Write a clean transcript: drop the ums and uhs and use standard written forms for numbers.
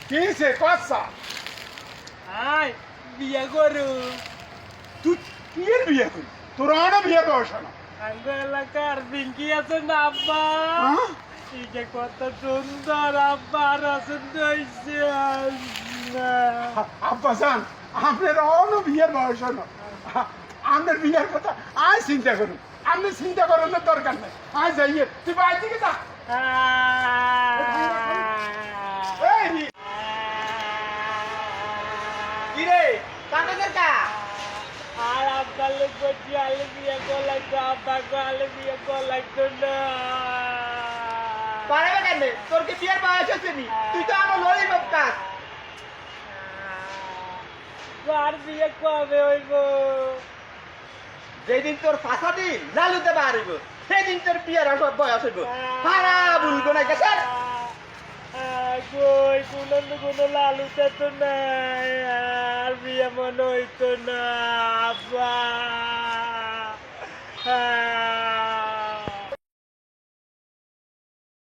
কি হয়েছে কথা? আয় বিয়ে করু তুই কি এর বিয়ে করি? তোর আরো বিয়ে বয়স না। আঙ্গ এলাকার বিঙ্কি আছে না আব্বা হ্যাঁ? এই যে কত সুন্দর আব্বা পছন্দ হয়েছে আব্বা জান আপনার অন্য বিয়ের বয়স না। আপনার বিয়ের কথা আয় চিন্তা করুন। আপনি চিন্তা করার দরকার নেই। আয় যাইয়ে তুই বাইরে দিকে যা। এই কিরে কাকে দরকা আর আব্বা লোক বলছি আলে বিয়ে করলাইতো আব্বা গো আলে বিয়ে করলাইতো না পারে কেন তোর কি বিয়ের বয়স হচ্ছে নি তুই তো আমার ললিপপ কাজ আর বিয়ে কবে হইব যেদিন তোর ফাঁসা দিন লালুতে বাড়িব সেদিন তোর বিয়ের বয়স হইব পারা ভুলবো না গেছে কই কোনো লালুতে তো নাই আর বিয়ে মনে হইতো না আব্বা